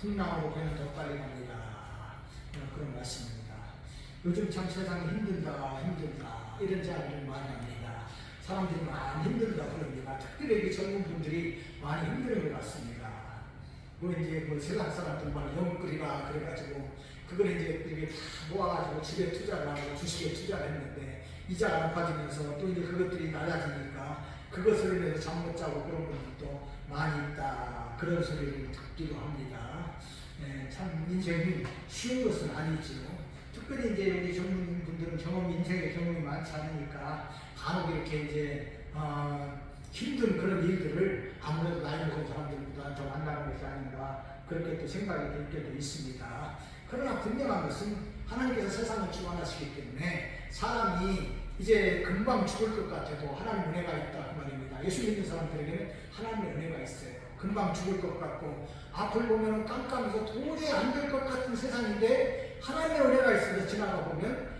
풍랑으로 그냥 더 빨리 갑니다. 그런 말씀입니다. 요즘 참 세상이 힘들다 이런 이야기를 많이 합니다. 사람들이 많이 힘들다 그럽니다. 특별히 젊은 분들이 많이 힘든 것 같습니다. 뭐 이제 뭐 세상 사람들만 영끌이라 그래가지고 그걸 이제 이렇게 다 모아가지고 집에 투자를 하고 주식에 투자를 했는데 이자가 높아지면서 또 이제 그것들이 낮아지니까 그것을 위해서 잠 못 자고 그런 분들도 많이 있다. 그런 소리를 듣기도 합니다. 참 인생이 쉬운 것은 아니지요. 특별히 이제 우리 젊은 분들은 인생의 경험이 많지 않으니까 간혹 이렇게 이제 힘든 그런 일들을 아무래도 나이 먹은 사람들보다 더 만나는 것이 아닌가 그렇게 또 생각이 들 때도 있습니다. 그러나 분명한 것은 하나님께서 세상을 주관하시기 때문에 사람이 이제 금방 죽을 것 같아도 하나님 은혜가 있다 그 말입니다. 예수 믿는 사람들에게는 하나님의 은혜가 있어요. 금방 죽을 것 같고 앞을 보면 깜깜해서 도저히 안 될 것 같은 세상인데 하나님의 은혜가 있어서 지나가 보면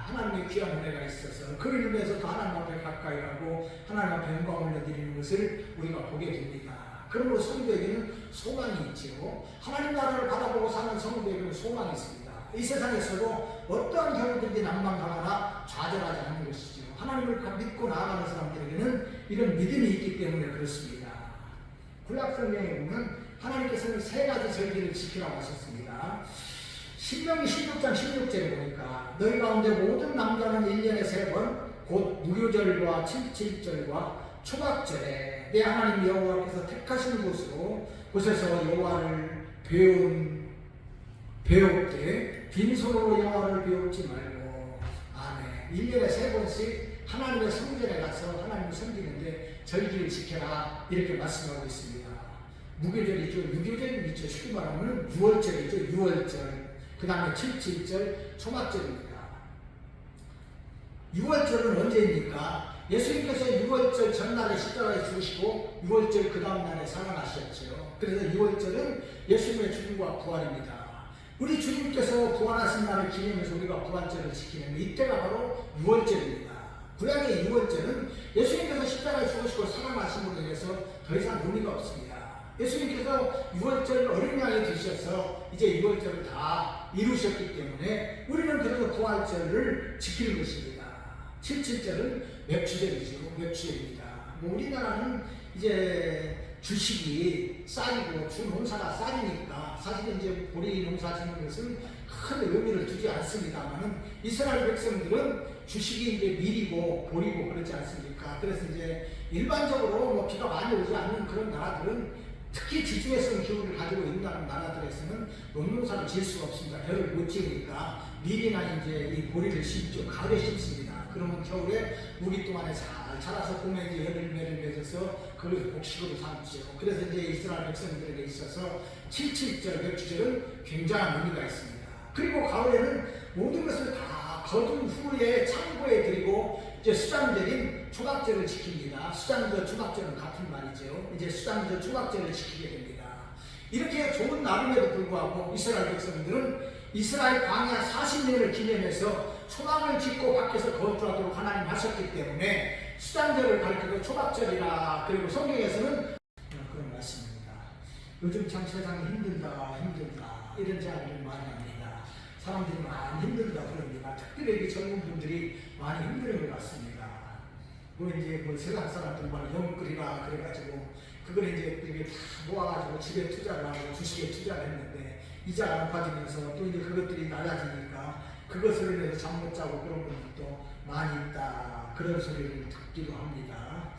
하나님의 귀한 은혜가 있어서 그를 인해서 또 하나님 앞에 가까이 가고 하나님 앞에 영광을 올려드리는 것을 우리가 보게 됩니다. 그러므로 성도에게는 소망이 있지요. 하나님 나라를 바라보고 사는 성도에게는 소망이 있습니다. 이 세상에서도 어떠한 경우든지 난망하거나 좌절하지 않는 것이죠. 하나님을 믿고 나아가는 사람들에게는 이런 믿음이 있기 때문에 그렇습니다. 구약성경에 보면 하나님께서는 세 가지 절기를 지키라고 하셨습니다. 신명기 16장 16절에 보니까 너희 가운데 모든 남자는 1년에 3번 곧 무교절과 칠칠절과 초막절에 내 하나님 여호와께서 택하신 곳에서 여호와를 배웁되 빈손으로 여호와를 배웁지 말고 아멘. 1년에 3번씩 하나님의 성전에 가서 하나님을 섬기는데 절기를 지켜라 이렇게 말씀하고 있습니다. 무교절이죠. 유교절이 있죠. 쉽게 말하면 6월절이죠. 6월절. 그 다음에 7.7절 초막절입니다. 6월절은 언제입니까? 예수님께서 6월절 전날에 십자가에 죽으시고 6월절 그 다음날에 살아나셨죠. 그래서 6월절은 예수님의 죽음과 부활입니다. 우리 주님께서 부활하신 날을 기념해서 우리가 부활절을 지키는 이때가 바로 6월절입니다. 구약의 6월절은 예수님께서 십자가에 죽으시고 살아나심으로 인해서 더 이상 의미가 없습니다. 예수님께서 6월절 어린 양이 되셔서 이제 6월절을 다 이루셨기 때문에 우리는 그래서 부활절을 지키는 것입니다. 7.7절은 맵추절이죠. 맵추절입니다. 우리나라는 이제 주식이 쌀이고 주 농사가 쌀이니까 사실은 이제 보리 농사 짓는 것은 큰 의미를 두지 않습니다만은 이스라엘 백성들은 주식이 이제 밀이고 보리고 그렇지 않습니까? 그래서 이제 일반적으로 뭐 비가 많이 오지 않는 그런 나라들은 특히 지중해성 기후를 가지고 있는 나라들에서는 농사를 지을 수가 없습니다. 벼를 못 지으니까 밀이나 이제 이 보리를 심죠. 가을에 심습니다. 그러면 겨울에 우기 동안에 잘 자라서 봄에 이제 열매를 맺어서 그걸 곡식으로 삼죠. 그래서 이제 이스라엘 백성들에게 있어서 7.7절 맵추절은 굉장한 의미가 있습니다. 그리고 가을에는 모든 것을 다 거둔 후에 창고에 드리고 이제 수장절인 초막절을 지킵니다. 수장절, 초막절은 같은 말이죠. 이제 수장절, 초막절을 지키게 됩니다. 이렇게 좋은 날임에도 불구하고 이스라엘 백성들은 이스라엘 광야 40년을 기념해서 초막을 짓고 밖에서 거주하도록 하나님 하셨기 때문에 수장절을 가리키고 초막절이라 그리고 성경에서는 그런 말씀입니다. 요즘 참 세상이 힘들다 이런 이야기를 많이 합니다. 사람들이 많이 힘들다 그럽니다. 특별히 젊은 분들이 많이 힘든 것 같습니다. 뭐 이제 뭐 세상 사람들만 영끌이라 그래가지고 그걸 이제 이렇게 다 모아가지고 집에 투자를 하고 주식에 투자를 했는데 이자가 높아지면서 또 이제 그것들이 낮아지니까 그것을 위해서 잠 못 자고 그런 분들도 많이 있다. 그런 소리를 듣기도 합니다.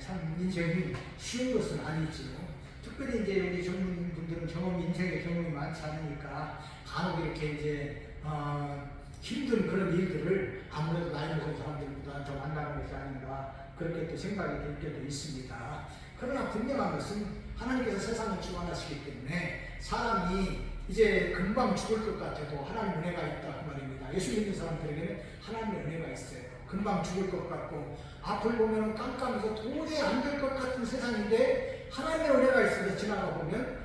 참 인생이 쉬운 것은 아니지요. 특별히 이제 우리 젊은 분들은 인생의 경험이 많지 않으니까 간혹 이렇게 이제 힘든 그런 일들을 아무래도 나이 먹은 사람들보다 더 만나는 것이 아닌가 그렇게 또 생각이 들 때도 있습니다. 그러나 분명한 것은 하나님께서 세상을 주관하시기 때문에 사람이 이제 금방 죽을 것 같아도 하나님 은혜가 있다 그 말입니다. 예수 믿는 사람들에게는 하나님의 은혜가 있어요. 금방 죽을 것 같고 앞을 보면 깜깜해서 도저히 안 될 것 같은 세상인데 하나님의 은혜가 있어서 지나가 보면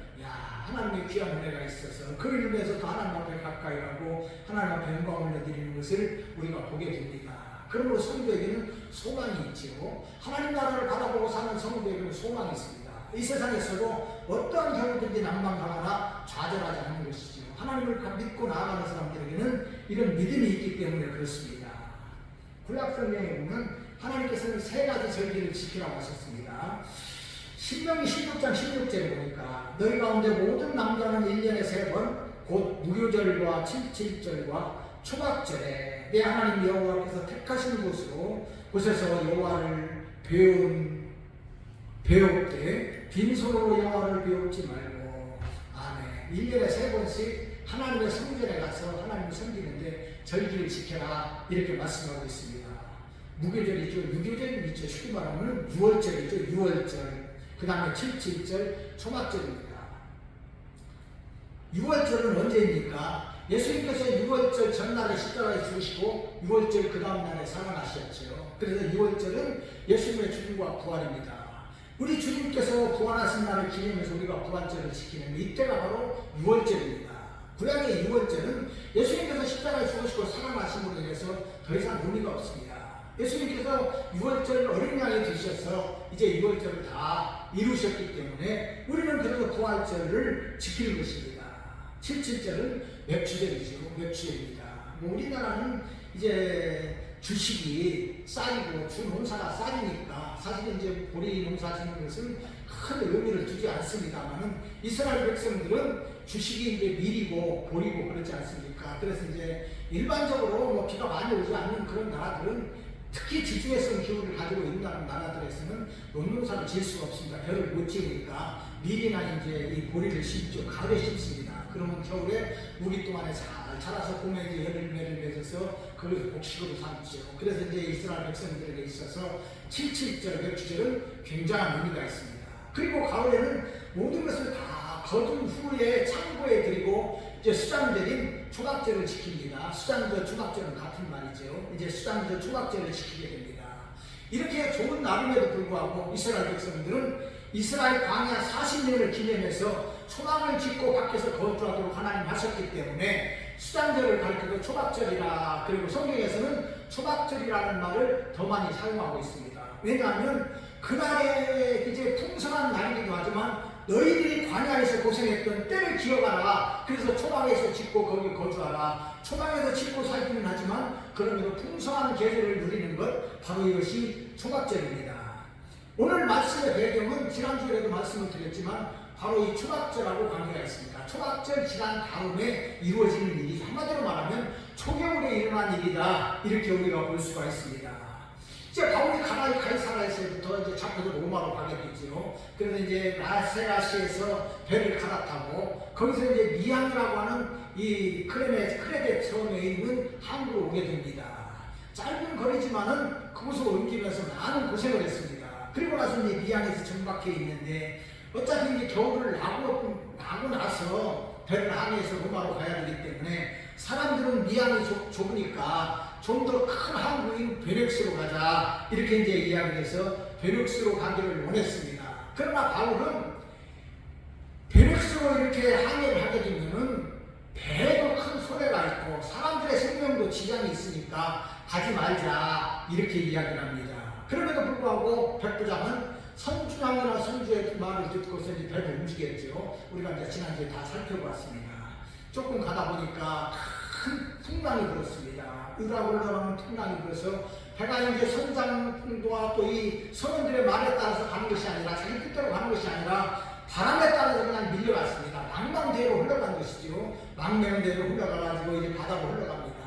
하나님의 귀한 은혜가 있어서 그를 인해서 또 하나님 앞에 가까이 가고 하나님 앞에 영광을 올려드리는 것을 우리가 보게 됩니다. 그러므로 성도에게는 소망이 있지요. 하나님 나라를 바라보고 사는 성도에게는 소망이 있습니다. 이 세상에서도 어떠한 경우든지 난망하거나 좌절하지 않는 것이죠. 하나님을 믿고 나아가는 사람들에게는 이런 믿음이 있기 때문에 그렇습니다. 구약 성경에 보면 하나님께서는 세 가지 절기를 지키라고 하셨습니다. 신명기 16장 16절에 보니까 너희 가운데 모든 남자는 1년에 3번 곧 무교절과 칠칠절과 초각절에 내 하나님 여호와께서 택하신 곳에서 여호와를 배울 때 빈손으로 여호와를 배우지 말고 아멘. 1년에 3번씩 하나님의 성전에 가서 하나님을 섬기는데 절기를 지켜라 이렇게 말씀하고 있습니다. 무교절이죠. 유교절이 있죠. 쉽게 말하면 6월절이죠. 6월절. 그 다음에 칠칠절, 초막절입니다. 6월절은 언제입니까? 예수님께서 6월절 전날에 십자가에 죽으시고 6월절 그 다음날에 살아나셨죠. 그래서 6월절은 예수님의 죽음과 부활입니다. 우리 주님께서 부활하신 날을 기념해서 우리가 부활절을 지키는 이때가 바로 6월절입니다. 구약의 6월절은 예수님께서 십자가에 죽으시고 살아나심으로 인해서 더 이상 의미가 없습니다. 예수님께서 6월절 어린 양이 되셔서 이제 6월절을 다 이루셨기 때문에 우리는 그래서 부활절을 지키는 것입니다. 칠칠절은 맥주절이죠. 맥주절입니다. 우리나라는 이제 주식이 쌀이고 주 농사가 쌀이니까 사실 이제 보리 농사 짓는 것은 큰 의미를 두지 않습니다만은 이스라엘 백성들은 주식이 이제 밀이고 보리고 그렇지 않습니까? 그래서 이제 일반적으로 뭐 비가 많이 오지 않는 그런 나라들은 특히 지중해성 기후를 가지고 있는 나라들에서는 농농사를 지을 수가 없습니다. 벼를 못 지으니까 밀이나 이제 이 보리를 심죠. 가을에 심습니다. 그러면 겨울에 우리 동안에 잘 자라서 봄에 이제 열매를 맺어서 그걸 곡식으로 삼죠. 그래서 이제 이스라엘 백성들에게 있어서 칠칠절, 맥주절은 굉장한 의미가 있습니다. 그리고 가을에는 모든 것을 다 거둔 후에 창고에 들이고 이제 수장절인 초각절을 지킵니다. 수장절, 초각절은 같은 말이죠. 이제 수장절, 초각절을 지키게 됩니다. 이렇게 좋은 날임에도 불구하고 이스라엘 백성들은 이스라엘 광야 40년을 기념해서 초막을 짓고 밖에서 거주하도록 하나님 하셨기 때문에 수장절을 가리켜서 초각절이라, 그리고 성경에서는 초각절이라는 말을 더 많이 사용하고 있습니다. 왜냐하면 그날에 이제 풍성한 날이기도 하지만 너희들이 광야에서 고생했던 때를 기억하라. 그래서 초막에서 짓고 거기 거주하라. 초막에서 짓고 살기는 하지만 그러면서 풍성한 계절을 누리는 것, 바로 이것이 초막절입니다. 오늘 말씀의 배경은 지난주에도 말씀을 드렸지만 바로 이 초막절하고 관계가 있습니다. 초막절 지난 다음에 이루어지는 일이 한마디로 말하면 초겨울에 일어난 일이다. 이렇게 우리가 볼 수가 있습니다. 이제 바울이 가이사라에서부터 이제 잡혀서 로마로 가게 되죠. 그래서 이제 라세라시에서 배를 갈아타고 거기서 이제 미항이라고 하는 이 크레데 섬에 있는 항구로 오게 됩니다. 짧은 거리지만은 그곳을 옮기면서 많은 고생을 했습니다. 그리고 나서 이제 미항에서 정박해 있는데 어차피 이제 겨울을 나고 나서 배를 항해해서 로마로 가야 되기 때문에 사람들은 미항이 좁으니까 좀 더 큰 항구인 베넥스로 가자 이렇게 이제 이야기해서 베넥스로 가기를 원했습니다. 그러나 바울은 베넥스로 이렇게 항해를 하게 되면은 배에도 큰 손해가 있고 사람들의 생명도 지장이 있으니까 가지 말자 이렇게 이야기를 합니다. 그럼에도 불구하고 백부장은 선주왕이나 선주의 말을 듣고서 이제 배를 움직였죠. 우리가 이제 지난주에 다 살펴봤습니다. 조금 가다 보니까 큰 풍랑이 불었습니다. 으라올라라는 풍랑이 불어서 배가 이제 선장과 또 이 선원들의 말에 따라서 가는 것이 아니라 자기 뜻대로 가는 것이 아니라 바람에 따라서 그냥 밀려갔습니다. 망망대로 흘러간 것이죠. 망명대로 흘러가가지고 이제 바다로 흘러갑니다.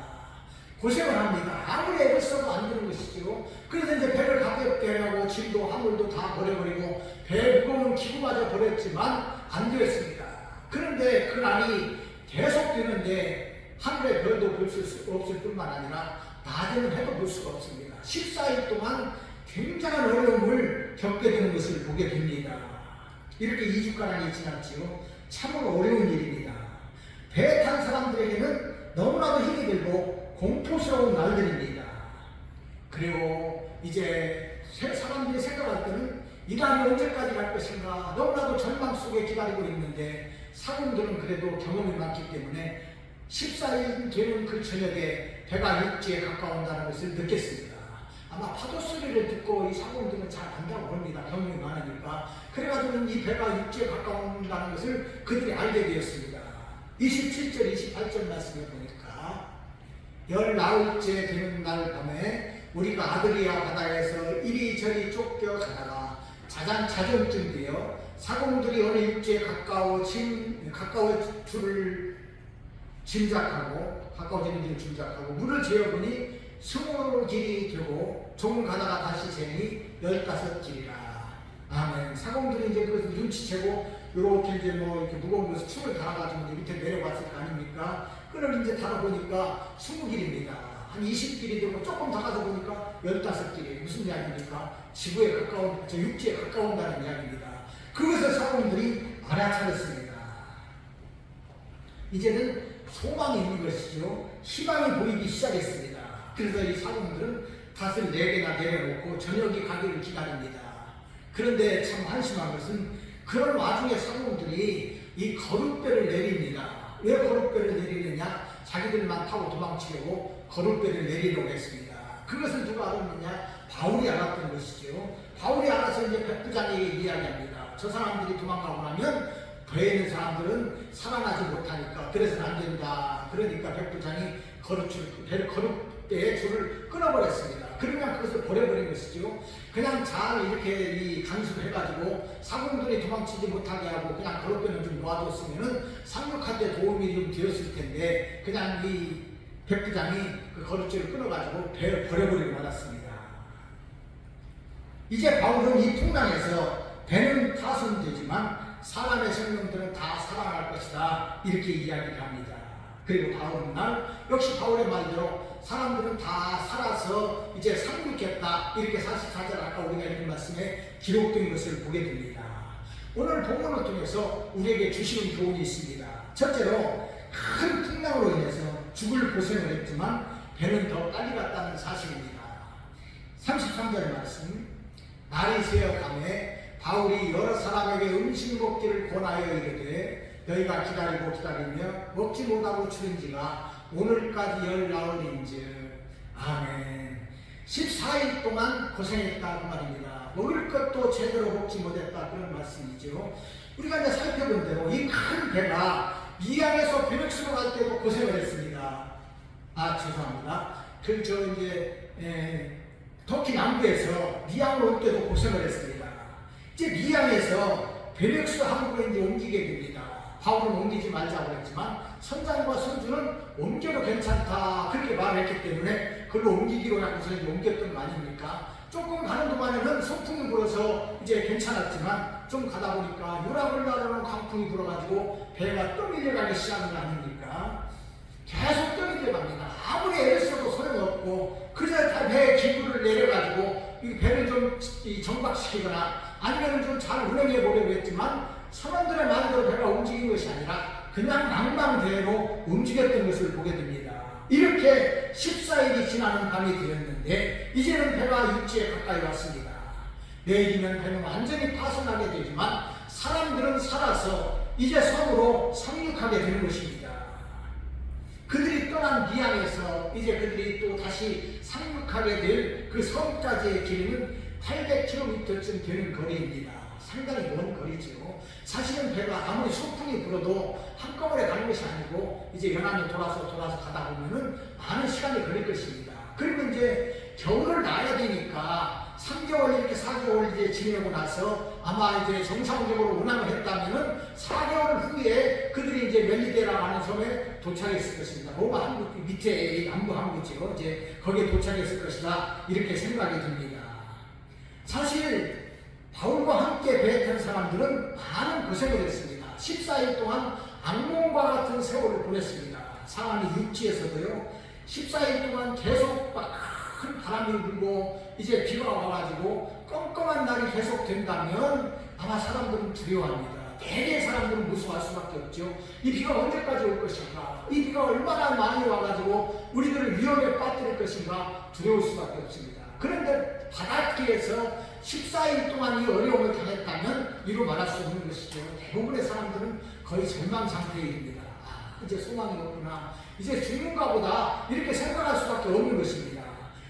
고생을 합니다. 아무리 애를 써도 안 되는 것이죠. 그래서 이제 배를 가볍게 하고 짐도 화물도 다 버려버리고 배 무거운 기구마저 버렸지만 안 되었습니다. 그런데 그 날이 계속 되는데 하늘의 별도 볼 수 없을 뿐만 아니라 낮에는 해도 볼 수가 없습니다. 14일 동안 굉장한 어려움을 겪게 되는 것을 보게 됩니다. 이렇게 2주가량이 지났지요. 참으로 어려운 일입니다. 배에 탄 사람들에게는 너무나도 힘이 들고 공포스러운 날들입니다. 그리고 이제 사람들이 생각할 때는 이 날이 언제까지 갈 것인가 너무나도 절망 속에 기다리고 있는데 사람들은 그래도 경험이 많기 때문에 14일 되는 그 저녁에 배가 육지에 가까운다는 것을 느꼈습니다. 아마 파도 소리를 듣고 이 사람들은 잘 안다고 합니다. 경험이 많으니까. 그래가지고 사주는 이 배가 육지에 가까운다는 것을 그들이 알게 되었습니다. 27절 28절 말씀에 보니까 열나흘째 되는 날 밤에 우리가 아드리아 바다에서 이리저리 쫓겨가다가 자정쯤 되어 사공들이 어느 육지에 가까워진 줄을 가까워지는 줄을 짐작하고 물을 재어보니 20길이 되고 조금 가다가 다시 재니 15길이라. 아멘. 사공들이 이제 그것을 눈치채고 요렇게 이제 이렇게 무거운 것을 축을 달아가지고 밑에 내려갔을 거 아닙니까? 끈을 이제 달아보니까 20길입니다. 한 20길이 되고 조금 더 가서 보니까 15길이. 무슨 이야기입니까? 지구에 가까운, 육지에 가까운다는 이야기입니다. 그것을 사공들이 알아차렸습니다. 이제는 소망이 있는 것이죠. 희망이 보이기 시작했습니다. 그래서 이 사공들은 닷을 4개나 내려놓고 저녁이 가기를 기다립니다. 그런데 참 한심한 것은 그런 와중에 사공들이 이 거룻배를 내립니다. 왜 거룻배를 내리느냐? 자기들만 타고 도망치려고 거룻배를 내리려고 했습니다. 그것을 누가 알았느냐? 바울이 알았던 것이죠. 바울이 알아서 이제 백부장에게 이야기합니다. 저 사람들이 도망가고 나면 배에 있는 사람들은 살아나지 못하니까 그래서는 안 된다. 그러니까 백부장이 거룻배의 줄을 끊어버렸습니다. 그러면 그것을 버려버린 것이죠. 그냥 잘 이렇게 이 간수해가지고 사공들이 도망치지 못하게 하고 그냥 거룻배는 좀 놓아뒀으면은 상륙할 때 도움이 좀 되었을 텐데 그냥 이 백부장이 그 거룻줄을 끊어가지고 배를 버려버리고 말았습니다. 이제 바울은 이 풍랑에서 배는 타선되지만 사람의 생명들은 다 살아날 것이다. 이렇게 이야기를 합니다. 그리고 다음 날 역시 바울의 말대로 사람들은 다 살아서 이제 상륙했다. 이렇게 44절 아까 우리가 읽은 말씀에 기록된 것을 보게 됩니다. 오늘 본문을 통해서 우리에게 주시는 교훈이 있습니다. 첫째로 큰 풍랑으로 인해서 죽을 고생을 했지만 배는 더 빨리 갔다는 사실입니다. 33절 말씀 날이 새어가매 바울이 여러 사람에게 음식 먹기를 권하여 이르되 너희가 기다리며 먹지 못하고 추린지가 오늘까지 10나흘인즉 아멘. 14일 동안 고생했다 그 말입니다. 먹을 것도 제대로 먹지 못했다 그런 말씀이죠. 우리가 이제 살펴본 대로 이 큰 배가 미양에서 베넥스로 갈 때도 고생을 했습니다. 죄송합니다. 터키 남부에서 미양으로 올 때도 고생을 했습니다. 이제 미양에서 베넥스 항구로 이제 옮기게 됩니다. 바울은 옮기지 말자고 했지만 선장과 선주는 옮겨도 괜찮다 그렇게 말했기 때문에 그걸로 옮기기로 하고서 이제 옮겼던 거 아닙니까? 조금 가는 동안에는 소풍이 불어서 이제 괜찮았지만 좀 가다 보니까 유람을 나르는 강풍이 불어가지고 배가 떠밀려가기 시작한 거 아닙니까? 계속 떠밀려갑니다. 아무리 애를 써도 소용없고 그래서 배의 기구를 내려가지고 이 배를 좀 정박시키거나 아니면 좀 잘 운행해 보려고 했지만 사람들의 말대로 배가 움직인 것이 아니라 그냥 낭만대로 움직였던 것을 보게 됩니다. 이렇게 14일이 지나는 밤이 되었는데 이제는 배가 육지에 가까이 왔습니다. 내일이면 배는 완전히 파손하게 되지만 사람들은 살아서 이제 섬으로 상륙하게 되는 것입니다. 그들이 떠난 미양에서 이제 그들이 또 다시 상륙하게 될 그 섬까지의 길이는 800km쯤 되는 거리입니다. 상당히 먼 거리죠. 사실은 배가 아무리 소풍이 불어도 한꺼번에 가는 것이 아니고 이제 연안에 돌아서 가다 보면은 많은 시간이 걸릴 것입니다. 그리고 이제 겨울을 나야 되니까 3개월 이렇게 4개월 이제 지내고 나서 아마 이제 정상적으로 운항을 했다면은 4개월 후에 그들이 이제 멜리데라고 하는 섬에 도착했을 것입니다. 로마 항구 밑에 남부 항구죠. 이제 거기에 도착했을 것이다. 이렇게 생각이 듭니다. 사실 바울과 함께 배에 탄 사람들은 많은 고생을 했습니다. 14일 동안 악몽과 같은 세월을 보냈습니다. 사람이 육지에서도요 14일 동안 계속 큰 바람이 불고 이제 비가 와가지고 껌껌한 날이 계속 된다면 아마 사람들은 두려워합니다. 대개 사람들은 무서워할 수밖에 없죠. 이 비가 언제까지 올 것인가? 이 비가 얼마나 많이 와가지고 우리들을 위험에 빠뜨릴 것인가 두려울 수밖에 없습니다. 그런데 바닷가에서 14일 동안 이 어려움을 당했다면 이루 말할 수 없는 것이죠. 대부분의 사람들은 거의 절망 상태에 이릅니다. 이제 소망이 없구나. 이제 죽는가 보다. 이렇게 생각할 수밖에 없는 것입니다.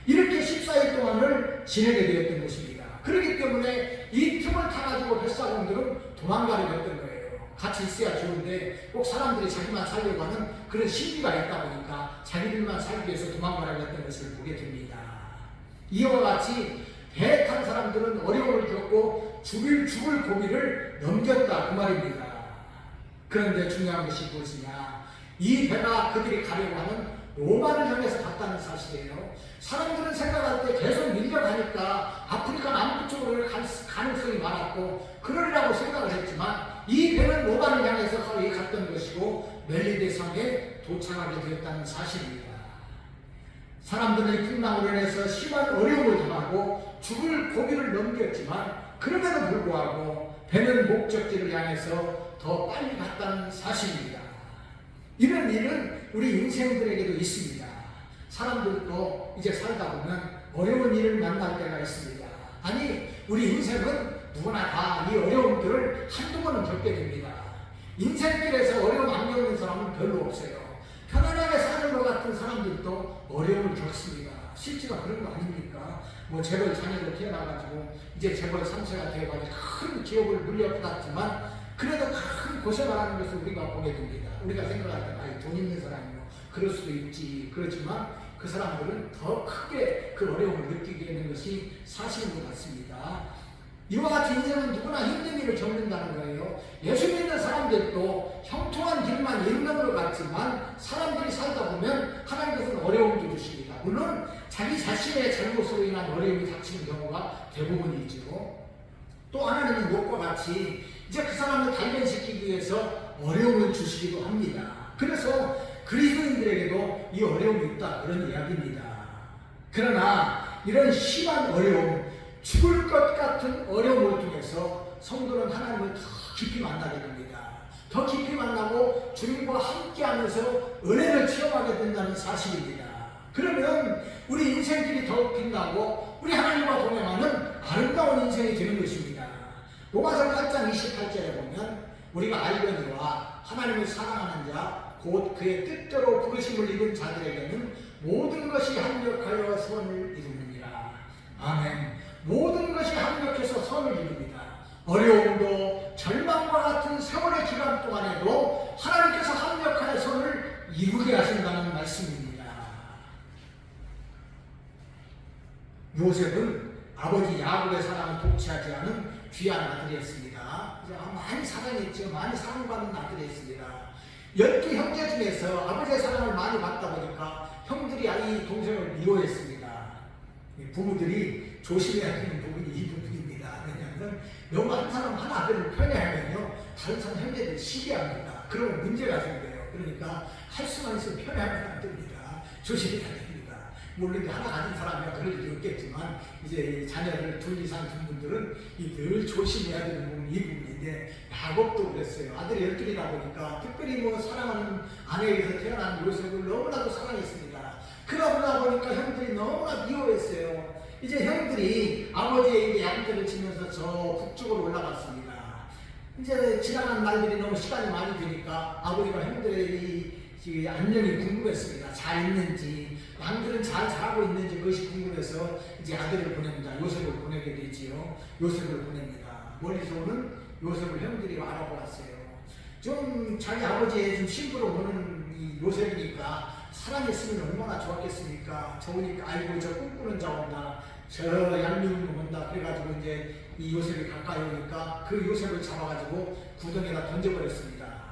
이렇게 14일 동안을 지내게 되었던 것입니다. 그렇기 때문에 이 기름을 타가지고 뱃사공들은 도망가려고 했던 거예요. 같이 있어야 좋은데 꼭 사람들이 자기만 살려고 하는 그런 심리가 있다 보니까 자기들만 살기 위해서 도망가려고 했던 것을 보게 됩니다. 이와 같이 배 탄 사람들은 어려움을 겪고 죽을 고비를 넘겼다 그 말입니다. 그런데 중요한 것이 무엇이냐, 이 배가 그들이 가려고 하는 로마를 향해서 갔다는 사실이에요. 사람들은 생각할 때 계속 밀려가니까 아프리카 남부 쪽으로 갈 가능성이 많았고 그러리라고 생각을 했지만 이 배는 로마를 향해서 거의 갔던 것이고 멜리데 섬에 도착하게 되었다는 사실입니다. 사람들은 풍랑으로 인해서 심한 어려움을 당하고 죽을 고비를 넘겼지만 그럼에도 불구하고 배는 목적지를 향해서 더 빨리 갔다는 사실입니다. 이런 일은 우리 인생들에게도 있습니다. 사람들도 이제 살다 보면 어려운 일을 만날 때가 있습니다. 아니, 우리 인생은 누구나 다 이 어려움들을 한두 번은 겪게 됩니다. 인생길에서 어려움 안 겪는 사람은 별로 없어요. 편안하게 사는 것 같은 사람들도 어려움을 겪습니다. 실제가 그런 거 아닙니까? 뭐 재벌 자녀로 태어나가지고 이제 재벌 3세가 되어가지고 큰 기업을 물려받았지만 그래도 큰 고생을 하는 것을 우리가 보게 됩니다. 우리가 생각할 때 돈 있는 사람이요, 그럴 수도 있지. 그렇지만 그 사람들은 더 크게 그 어려움을 느끼게 되는 것이 사실인 것 같습니다. 이와 같이 인생은 누구나 힘든 일을 겪는다는 거예요. 예수 믿는 사람들도 형통한 길만 읽는 것 같지만 사람들이 살다 보면 하나님께서는 어려움도 주십니다. 물론 자기 자신의 잘못으로 인한 어려움이 닥치는 경우가 대부분이죠. 또 하나님은 롯과 같이 이제 그 사람을 단련시키기 위해서 어려움을 주시기도 합니다. 그래서 그리스도인들에게도 이 어려움이 있다, 그런 이야기입니다. 그러나 이런 심한 어려움, 죽을 것 같은 어려움을 통해서 성도는 하나님을 더 깊이 만나게 됩니다. 더 깊이 만나고 주님과 함께하면서 은혜를 체험하게 된다는 사실입니다. 그러면 우리 인생길이 더욱 빛나고 우리 하나님과 동행하는 아름다운 인생이 되는 것입니다. 로마서 8장 28절에 보면 우리가 알거니와 하나님을 사랑하는 자 곧 그의 뜻대로 부르심을 입은 자들에게는 모든 것이 합력하여 선을 이루느니라. 아멘. 모든 것이 합력해서 선을 이룹니다. 어려움도 절망과 같은 세월의 기간 동안에도 하나님께서 합력하여 선을 이루게 하신다는 말씀입니다. 요셉은 아버지 야곱의 사랑을 독취하지 않은 귀한 아들이었습니다. 많이 사랑했죠. 많이 사랑받는 아들이었습니다. 12 형제 중에서 아버지의 사랑을 많이 받다 보니까 형들이 이 동생을 미워했습니다. 부부들이 조심해야 되는 부분이 이 부분입니다. 왜냐하면 너무 한 사람 한 아들을 편애하면요 다른 사람 형제들 시기합니다. 그러면 문제가 생겨요. 그러니까 할 수만 있으면 편애하면 안 됩니다. 조심해야 됩니다. 물론 하나 가진 사람이야 그럴 일이 없겠지만 이제 자녀를 둘 이상 둔 분들은 늘 조심해야 되는 부분이 이 부분인데, 야곱도 그랬어요. 아들이 12이다 보니까 특별히 뭐 사랑하는 아내에게서 태어난 요셉을 너무나도 사랑했습니다. 그러다 보니까 형들이 너무나 미워했어요. 이제 형들이 아버지에게 양떼를 치면서 저 북쪽으로 올라갔습니다. 이제 지나간 날들이 너무 시간이 많이 되니까 아버지가 형들의 이 안녕이 궁금했습니다. 잘 있는지, 양들은 잘 자라고 있는지 그것이 궁금해서 이제 아들을 보냅니다. 요셉을 보내게 되지요. 요셉을 보냅니다. 멀리서 오는 요셉을 형들이 알아보았어요. 좀 자기 아버지의 좀 심부로 보는 이 요셉이니까 사랑했으면 얼마나 좋았겠습니까? 좋으니까 아이고 저 꿈꾸는 자 온다, 저 양육을 본다. 그래가지고 이제 이 요셉이 가까이 오니까 그 요셉을 잡아가지고 구덩이에다 던져버렸습니다.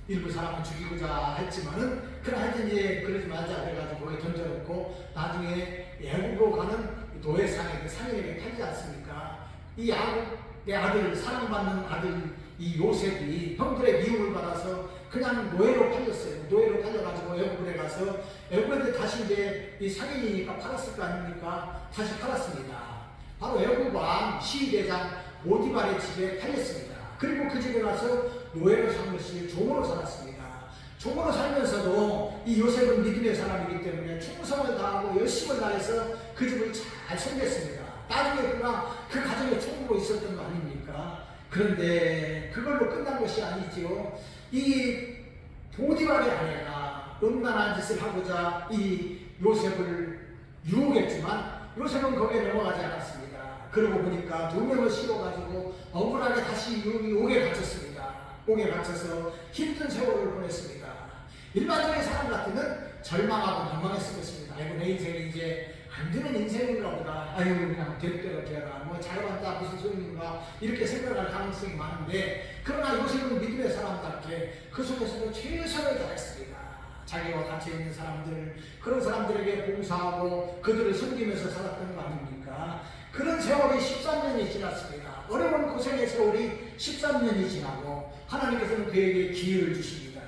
일부 사람은 죽이고자 했지만은 그래 하여튼 이제 그러지 말자 그래가지고 거기에 던져놓고 나중에 애국으로 가는 노예상에게 상인에게 팔지 않습니까? 이 야곱의 아들, 사랑받는 아들 이 요셉이 형들의 미움을 받아서 그냥 노예로 팔렸어요. 노예로 팔려가지고 애국에 가서 애국에 다시 이제 이 상인이니까 팔았을 거 아닙니까? 다시 팔았습니다. 바로 애국 왕 시대장 모디발의 집에 팔렸습니다. 그리고 그 집에 가서 노예로 산 것이 종으로 살았습니다. 종으로 살면서도 이 요셉은 믿음의 사람이기 때문에 충성을 다하고 열심을 다해서 그 집을 잘 챙겼습니다. 나중에 그가 그 가정의 총무로 있었던 거 아닙니까? 그런데 그걸로 끝난 것이 아니지요. 이 보디발의 아내가 음란한 짓을 하고자 이 요셉을 유혹했지만 요셉은 거기에 넘어가지 않았습니다. 그러고 보니까 2명을 실어가지고 억울하게 다시 옥에 갇혔습니다. 옥에 갇혀서 힘든 세월을 보냈습니다. 일반적인 사람 같으면 절망하고 방황했을 것입니다. 아이고, 내 인생이 이제 안 되는 인생인가 보다. 아이고, 그냥 될 대로 되라. 뭐 잘해봤자 무슨 소용인가. 이렇게 생각할 가능성이 많은데, 그러나 이것은 믿음의 사람답게 그 속에서도 최선을 다했습니다. 자기와 같이 있는 사람들, 그런 사람들에게 봉사하고 그들을 섬기면서 살았던 거 아닙니까? 그런 세월이 13년이 지났습니다. 어려운 고생의 세월이 13년이 지나고 하나님께서는 그에게 기회를 주십니다.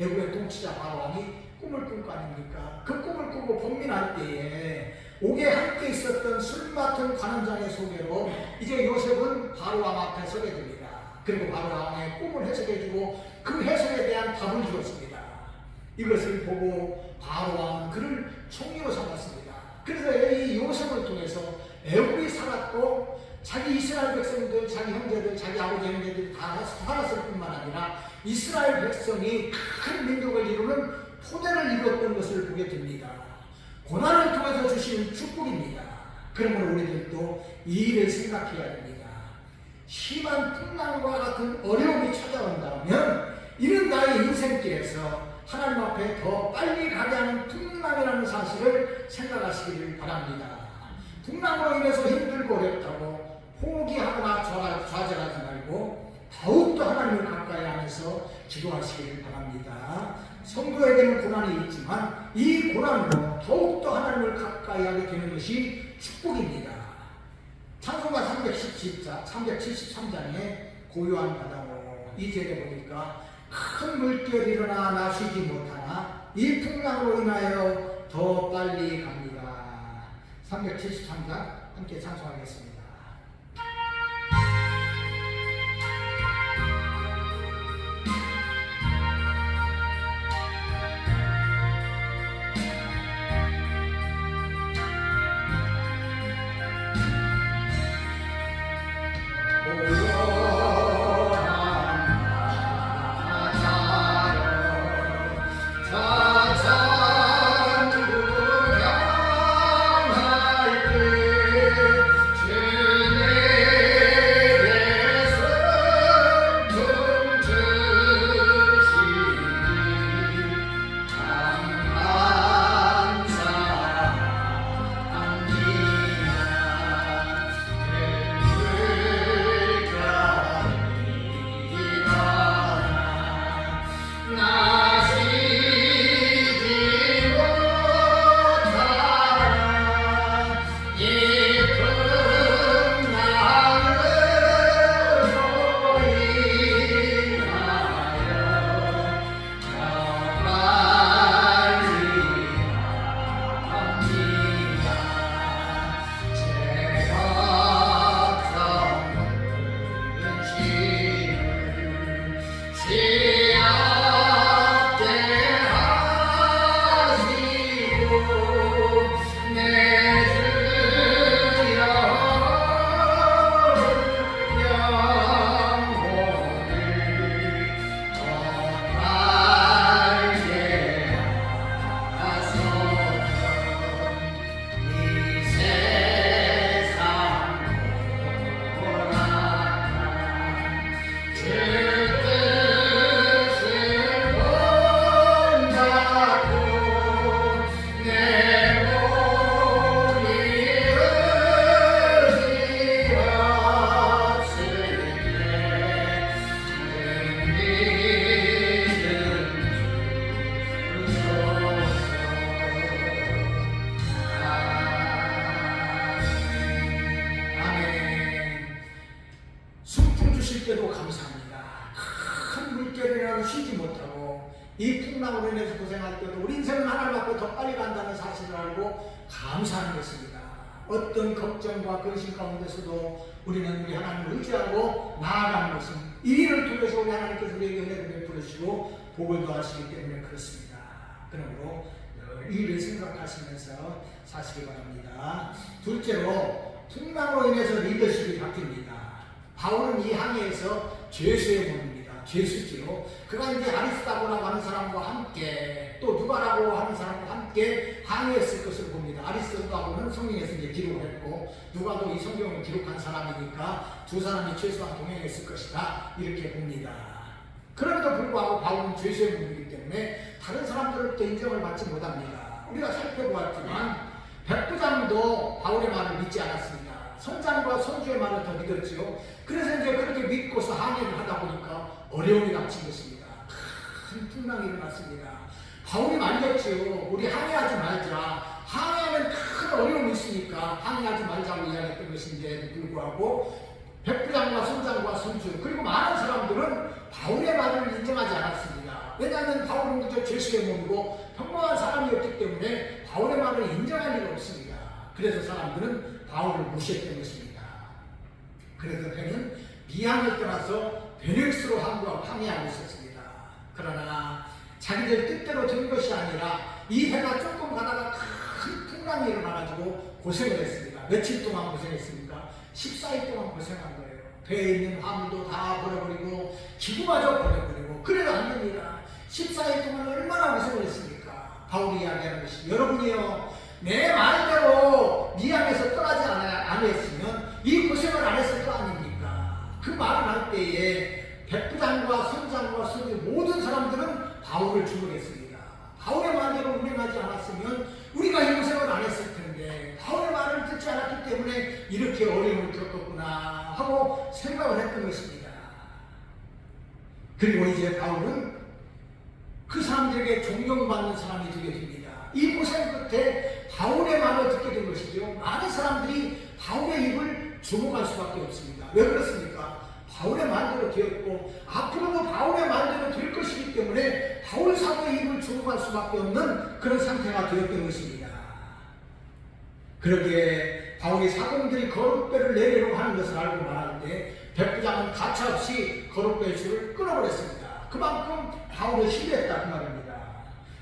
애굽의 통치자 바로왕이 꿈을 꾼 거 아닙니까? 그 꿈을 꾸고 번민할 때에 옥에 함께 있었던 술 맡은 관원장의 소개로 이제 요셉은 바로왕 앞에 서게 됩니다. 그리고 바로왕의 꿈을 해석해주고 그 해석에 대한 답을 주었습니다. 이것을 보고 바로왕은 그를 총리로 삼았습니다. 그래서 이 요셉을 통해서 애굽이 살았고 자기 이스라엘 백성들, 자기 형제들, 자기 아버지 형제들이 다 살았을 뿐만 아니라 이스라엘 백성이 큰 민족을 이루는 토대를 이루었던 것을 보게 됩니다. 고난을 통해서 주시는 축복입니다. 그러므로 우리들도 이 일을 생각해야 됩니다. 심한 풍랑과 같은 어려움이 찾아온다면 이는 나의 인생길에서 하나님 앞에 더 빨리 가게 하는 풍랑이라는 사실을 생각하시기를 바랍니다. 풍랑으로 인해서 힘들고 어렵다고 포기하거나 좌절하지 말고 더욱더 하나님을 가까이 하면서 기도하시기를 바랍니다. 성도에게는 고난이 있지만 이 고난으로 더욱더 하나님을 가까이 하게 되는 것이 축복입니다. 찬송가 373장에 고요한 바다로 이 절에 보니까 큰 물결이 일어나 나 쉬지 못하나 이 풍랑으로 인하여 더 빨리 갑니다. 373장 함께 찬송하겠습니다. 때도 감사합니다. 큰 물결이라도 쉬지 못하고 이 풍랑으로 인해서 고생할 때도 우리 인생은 하나님 앞에 더 빨리 간다는 사실을 알고 감사하는 것입니다. 어떤 걱정과 근심 가운데서도 우리는 우리 하나님을 의지하고 나아가는 것은 이 일을 통해서 우리 하나님께서 우리에게 은혜를 베풀으시고 복을 더하시기 때문에 그렇습니다. 그러므로 이 일을 생각하시면서 사시기 바랍니다. 둘째로 풍랑으로 인해서 리더십이 바뀝니다. 바울은 이 항해에서 죄수의 몸입니다. 죄수지요. 그가 이제 아리스다고라고 하는 사람과 함께 또 누가라고 하는 사람과 함께 항해했을 것을 봅니다. 아리스다고는 성경에서 이제 기록을 했고 누가도 이 성경을 기록한 사람이니까 두 사람이 최소한 동행했을 것이다 이렇게 봅니다. 그럼에도 불구하고 바울은 죄수의 몸이기 때문에 다른 사람들로부터 인정을 받지 못합니다. 우리가 살펴보았지만 백부장도 바울의 말을 믿지 않았습니다. 선장과 선주의 말을 더 믿었지요. 그래서 이제 그렇게 믿고서 항해를 하다 보니까 어려움이 닥친 것입니다. 큰 풍랑이 일어났습니다. 바울이 말렸지요. 우리 항해하지 말자. 항해하면 큰 어려움이 있으니까 항해하지 말자고 이야기했던 것인데도 불구하고 백부장과 선장과 선주 그리고 많은 사람들은 바울의 말을 인정하지 않았습니다. 왜냐하면 바울은 그저 죄수의 몸이고 평범한 사람이었기 때문에 바울의 말을 인정할 리가 없습니다. 그래서 사람들은 바울을 무시했던 것입니다. 그래서 배는 미항을 떠나서 베넥스로 항해하고 있었습니다. 그러나 자기들 뜻대로 된 것이 아니라 이 배가 조금 가다가 큰 풍랑이 일어나가지고 고생을 했습니다. 며칠 동안 고생했습니까? 14일 동안 고생한 거예요. 배에 있는 화물도 다 버려버리고 기구마저 버려버리고 그래도 안 됩니다. 14일 동안 얼마나 고생을 했습니까? 바울이 이야기하는 것이 여러분이요 내 말대로 미항에서 떠나지 않았으면 이 고생을 안 했을 거 아닙니까? 그 말을 할 때에 백부장과 선장과 선주 모든 사람들은 바울을 주목했습니다. 바울의 말대로 운행하지 않았으면 우리가 이 고생을 안 했을 텐데 바울의 말을 듣지 않았기 때문에 이렇게 어려움을 겪었구나 하고 생각을 했던 것입니다. 그리고 이제 바울은 그 사람들에게 존경받는 사람이 되게 됩니다. 이 고생 끝에 바울의 말을 듣게 된 것이죠. 많은 사람들이 바울의 입을 주목할 수밖에 없습니다. 왜 그렇습니까? 바울의 말대로 되었고 앞으로도 바울의 말대로 될 것이기 때문에 바울 사도의 입을 주목할 수밖에 없는 그런 상태가 되었던 것입니다. 그러기에 바울이 사공들이 거룩배를 내리려고 하는 것을 알고 말하는데 백부장은 가차없이 거룩배의 줄을 끊어버렸습니다. 그만큼 바울을 신뢰했다 그 말입니다.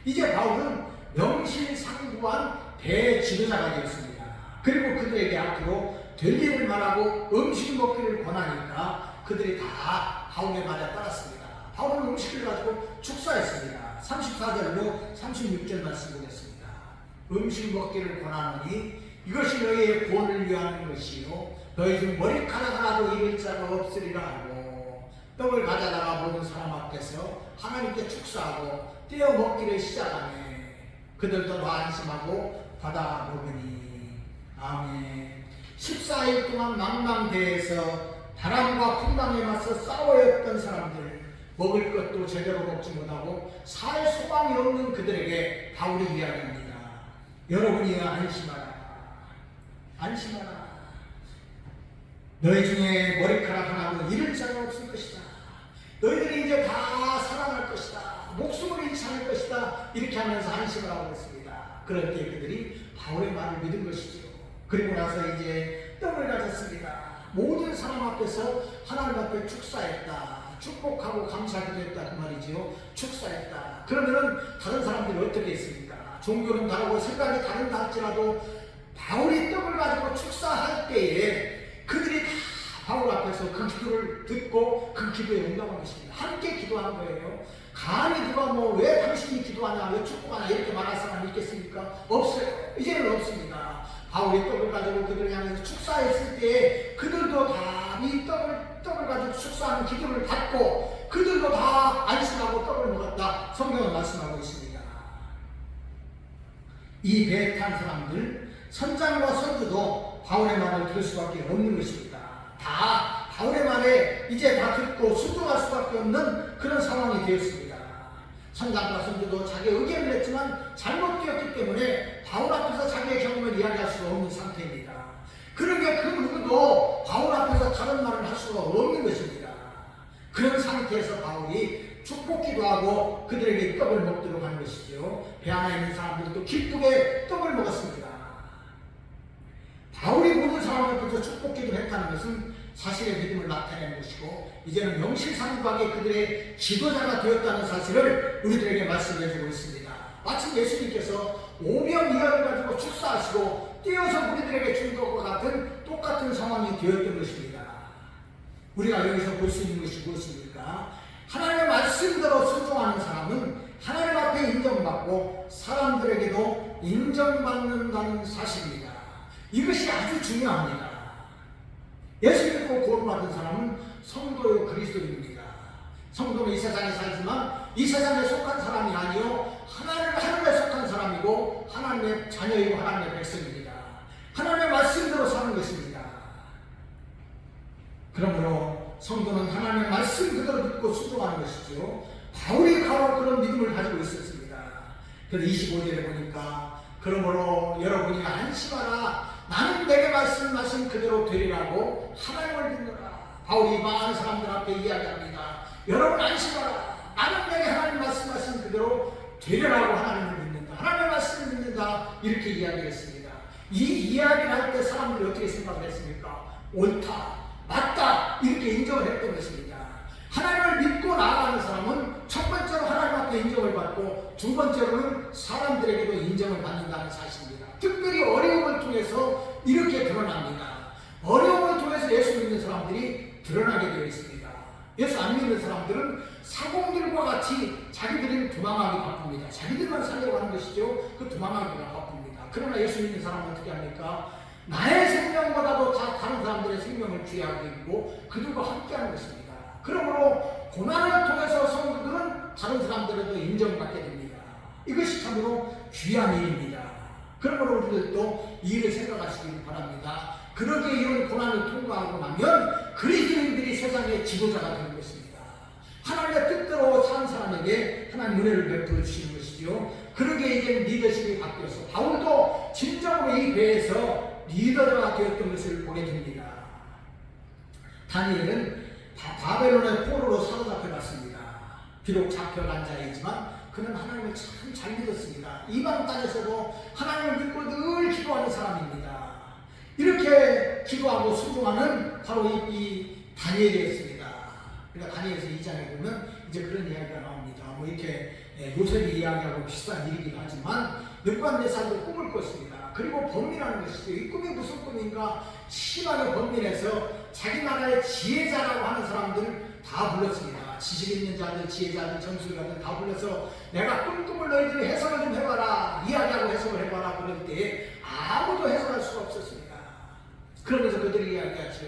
이제 바울은 명실상부한 대지도자가 되었습니다. 그리고 그들에게 앞으로 될 일을 말하고 음식 먹기를 권하니까 그들이 다 바울의 말에 따랐습니다. 바울은 음식을 가지고 축사했습니다. 34절로 36절 말씀 보겠습니다. 음식 먹기를 권하노니 이것이 너희의 구원을 위하는 것이요 너희 중 머리카락 하나도 잃을 자가 없으리라 하고 떡을 가져다가 모든 사람 앞에서 하나님께 축사하고 떼어 먹기를 시작하네. 그들도 더 안심하고 받아 먹으니. 아멘. 14일 동안 망망대해에서 바람과 풍랑에 맞서 싸워였던 사람들, 먹을 것도 제대로 먹지 못하고 살 소망이 없는 그들에게 바울이 이야기합니다. 여러분이 안심하라. 안심하라. 너희 중에 머리카락 하나도 잃을 자가 없을 것이다. 너희들이 이제 다 살아날 것이다. 목숨을 잃지 않을 것이다. 이렇게 하면서 안심을 하고 있습니다. 그럴 때 그들이 바울의 말을 믿은 것이죠. 그리고 나서 이제 떡을 가졌습니다. 모든 사람 앞에서 하나님 앞에 축사했다. 축복하고 감사기도했다 그 말이지요. 축사했다. 그러면은 다른 사람들이 어떻게 했습니까? 종교는 다르고 생각이 다른다 할지라도 바울이 떡을 가지고 축사할 때에 그들이 다 바울 앞에서 그 기도를 듣고 그 기도에 응답한 것입니다. 함께 기도한 거예요. 감히 누가 왜 당신이 기도하냐, 왜 축복하냐 이렇게 말할 사람이 있겠습니까? 없어요. 이제는 없습니다. 바울이 떡을 가지고 그들을 향해서 축사했을 때 그들도 다 이 떡을 가지고 축사하는 기도를 받고 그들도 다 안심하고 떡을 먹었다. 성경은 말씀하고 있습니다. 이 배에 탄 사람들, 선장과 선주도 바울의 말을 들을 수밖에 없는 것입니다. 다 바울의 말에 이제 다 듣고 순종할 수밖에 없는 그런 상황이 되었습니다. 선장과 선주도 자기 의견을 냈지만 잘못되었기 때문에 바울 앞에서 자기의 경험을 이야기할 수가 없는 상태입니다. 그러니까 그 누구도 바울 앞에서 다른 말을 할 수가 없는 것입니다. 그런 상태에서 바울이 축복기도 하고 그들에게 떡을 먹도록 하는 것이죠. 배 안에 있는 사람들도 기쁘게 떡을 먹었습니다. 바울이 모든 사람 앞에서 축복기도 했다는 것은 사실의 믿음을 나타내는 것이고 이제는 명실상부하게 그들의 지도자가 되었다는 사실을 우리들에게 말씀해주고 있습니다. 마침 예수님께서 오병이어를 가지고 축사하시고 띄어서 우리들에게 준 것과 같은 똑같은 상황이 되었던 것입니다. 우리가 여기서 볼 수 있는 것이 무엇입니까? 하나님의 말씀대로 순종하는 사람은 하나님 앞에 인정받고 사람들에게도 인정받는다는 사실입니다. 이것이 아주 중요합니다. 예수 믿고 구원받은 사람은 성도요 그리스도인입니다. 성도는 이 세상에 살지만 이 세상에 속한 사람이 아니요 하나님에 속한 사람이고 하나님의 자녀이고 하나님의 백성입니다. 하나님의 말씀대로 사는 것입니다. 그러므로 성도는 하나님의 말씀 그대로 믿고 순종하는 것이죠. 바울이 바로 그런 믿음을 가지고 있었습니다. 그래서 25절에 보니까 그러므로 여러분이 안심하라. 나는 내게 말씀하신 그대로 되리라고 하나님을 믿노라. 바울이 많은 사람들 앞에 이야기합니다. 여러분 안심하라. 나는 내게 하나님 말씀하신 그대로 되리라고 하나님을 믿는다. 하나님의 말씀을 믿는다. 이렇게 이야기했습니다. 이 이야기를 할 때 사람들이 어떻게 생각을 했습니까? 옳다, 맞다 이렇게 인정을 했던 것입니다. 하나님을 믿고 나아가는 사람은 첫 번째로 하나님 앞에 인정을 받고 두 번째로는 사람들에게도 인정을 받는다는 사실입니다. 특별히 어려움을 통해서 이렇게 드러납니다. 어려움을 통해서 예수 믿는 사람들이 드러나게 되어 있습니다. 예수 안 믿는 사람들은 사공들과 같이 자기들은 도망하기 바쁩니다. 자기들만 살려고 하는 것이죠. 그 도망하기가 바쁩니다. 그러나 예수 믿는 사람은 어떻게 합니까? 나의 생명보다도 다른 사람들의 생명을 귀하게 여기고 그들과 함께하는 것입니다. 그러므로 고난을 통해서 성도들은 다른 사람들에도 인정받게 됩니다. 이것이 참으로 귀한 일입니다. 그러므로 우리들도 이 일을 생각하시길 바랍니다. 그렇게 이런 고난을 통과하고 나면 그리스도인들이 세상의 지도자가 되는 것입니다. 하나님의 뜻대로 산 사람에게 하나님 은혜를 베풀어 주시는 것이죠. 그러게 이제 리더십이 바뀌어서 바울도 진정으로 이 배에서 리더가 되었던 것을 보게 됩니다. 다니엘은 바벨론의 포로로 사로잡혀갔습니다. 비록 잡혀간 자이지만 그는 하나님을 참 잘 믿었습니다. 이방 땅에서도 하나님을 믿고 늘 기도하는 사람입니다. 이렇게 기도하고 순종하는 바로 이 다니엘이었습니다. 그러니까 다니엘서 2장에 보면 이제 그런 이야기가 나옵니다. 뭐 이렇게 요셉이 이야기하고 비슷한 일이긴 하지만 느부갓네살도 꿈을 꿨습니다. 그리고 번민하는 것이죠. 이 꿈이 무슨 꿈인가? 심하게 번민해서 자기 나라의 지혜자라고 하는 사람들을 다 불렀습니다. 지식 있는 자들, 지혜자들, 점술가들 다 불러서 내가 꿈을 너희들이 해석을 좀 해봐라. 이야기하고 해석을 해봐라. 그럴 때 아무도 해석할 수가 없었습니다. 그러면서 그들이 이야기하죠.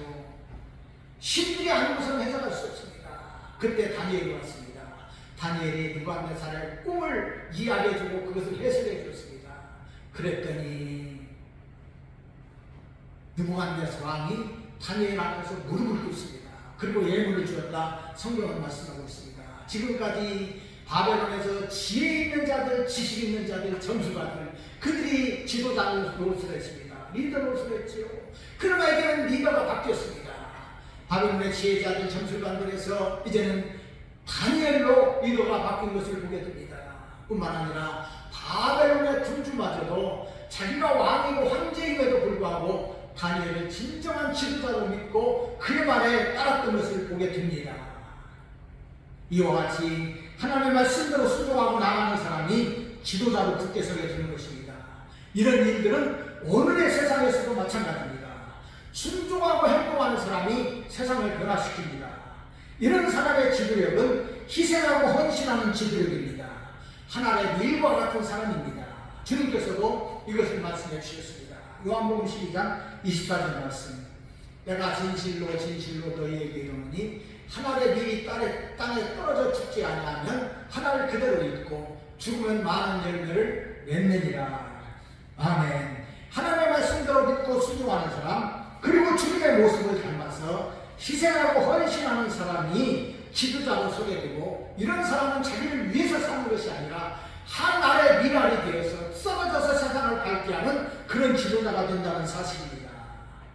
신들이 아니고서는 해석할 수 없습니다. 그때 다니엘이 왔습니다. 다니엘이 느부갓네살의 꿈을 이야기해주고 그것을 해석해 줬습니다. 그랬더니 느부갓네살 왕이 다니엘 앞에서 무릎을 꿇습니다. 그리고 예물을 주었다. 성경은 말씀하고 있습니다. 지금까지 바벨론에서 지혜 있는 자들, 지식 있는 자들, 점수가들 그들이 지도자를 노릇을 했습니다. 리더 노릇을 했지요. 그러나 이제는 리더가 바뀌었습니다. 바벨론의 지혜자들, 점술관들에서 이제는 다니엘로 리더가 바뀐 것을 보게 됩니다. 뿐만 아니라 바벨론의 군주마저도 자기가 왕이고 황제임에도 불구하고 다니엘을 진정한 지도자로 믿고 그의 말에 따랐던 것을 보게 됩니다. 이와 같이 하나님의 말씀대로 순종하고 나가는 사람이 지도자로 굳게 서게 되는 것입니다. 이런 일들은 오늘의 세상에서도 마찬가지입니다. 순종하고 행동하는 사람이 세상을 변화시킵니다. 이런 사람의 지도력은 희생하고 헌신하는 지도력입니다. 하나의 밀과 같은 사람입니다. 주님께서도 이것을 말씀해 주셨습니다. 요한복음 12장 24절 말씀. 내가 진실로 진실로 너희에게 이르노니 하나의 밀이 땅에 떨어져 죽지 아니하면 하나를 그대로 있고 죽으면 많은 열매를 맺느니라. 아멘. 하나님의 말씀대로 믿고 순종하는 사람, 그리고 주님의 모습을 닮아서 희생하고 헌신하는 사람이 지도자로 서게 되고, 이런 사람은 자기를 위해서 사는 것이 아니라 하나의 미랄이 되어서 썩어져서 세상을 밝게 하는 그런 지도자가 된다는 사실입니다.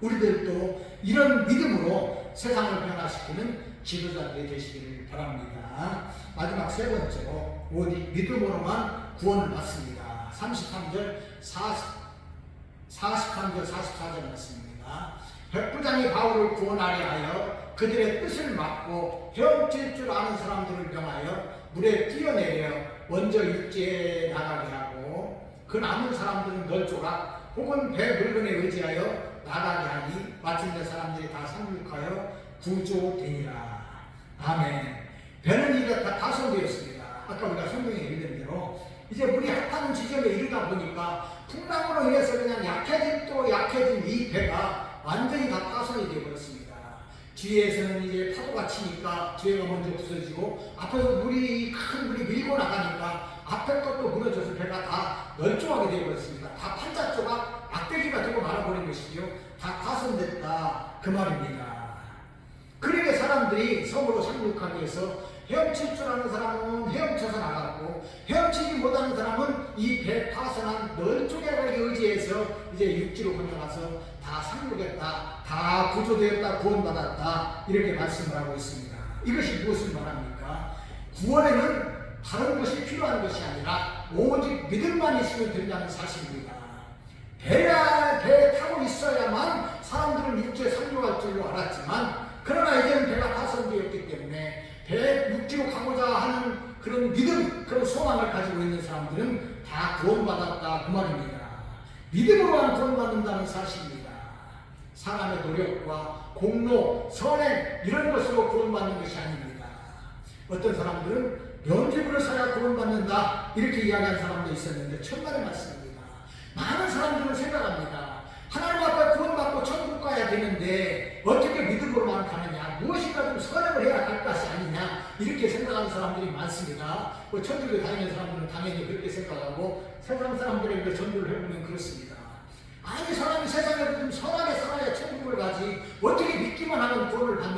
우리들도 이런 믿음으로 세상을 변화시키는 지도자들이 되시기를 바랍니다. 마지막 세 번째로 오직 믿음으로만 구원을 받습니다. 33절 43절 44절 말씀입니다. 백부장이 바울을 구원하려 하여 그들의 뜻을 막고 헤엄칠 줄 아는 사람들을 명하여 물에 뛰어내려 먼저 육지에 나가게 하고, 그 남은 사람들은 널조각 혹은 배 물건에 의지하여 나가게 하니 마침내 사람들이 다 상륙하여 구조되니라. 아멘. 배는 이제 다 파손되었습니다. 아까 우리가 성경에 읽은 대로 이제 물이 핫한 지점에 이르다 보니까 풍랑으로 인해서 그냥 약해진 또 약해진 이 배가 완전히 다 파손이 되어버렸습니다. 뒤에서는 이제 파도가 치니까 뒤에가 먼저 부서지고 앞에서 큰 물이 밀고 나가니까 앞에 것도 무너져서 배가 다 널쩡하게 되어버렸습니다. 다 판자조각 막대기가 되고 말아버린 것이죠. 다 파손됐다 그 말입니다. 그러게 사람들이 섬으로 상륙하기 위해서 헤엄칠 줄 아는 사람은 헤엄쳐서 나갔고 헤엄치지 못하는 사람은 이 배 파손한 널쪽에 의지해서 이제 육지로 건너가서 다 상륙했다, 다 구조되었다, 구원받았다 이렇게 말씀을 하고 있습니다. 이것이 무엇을 말합니까? 구원에는 다른 것이 필요한 것이 아니라 오직 믿음만 있으면 된다는 사실입니다. 배에 타고 있어야만 사람들은 육지에 상륙할 줄로 알았지만 그러나 이제는 배가 파손되었기 때문에 배 육지로 가고자 하는 그런 믿음, 그런 소망을 가지고 있는 사람들은 다 구원받았다 그 말입니다. 믿음으로만 구원받는다는 사실입니다. 사람의 노력과 공로, 선행 이런 것으로 구원받는 것이 아닙니다. 어떤 사람들은 면죄부를 사야 구원받는다 이렇게 이야기하는 사람도 있었는데 천만의 말씀입니다. 많은 사람들은 생각합니다. 하나님 앞에 구원받고 천국 가야 되는데 어떻게 믿음으로만 가느냐, 무엇인가 좀 선행을 해야 할 것이 아니냐 이렇게 생각하는 사람들이 많습니다. 천국에 다니는 사람들은 당연히 그렇게 생각하고 세상 사람들에게 전도를 해보면 그렇습니다. 아니 사람이 세상에 좀 선하게 살아야 천국을 가지 어떻게 믿기만 하면 구원을 받는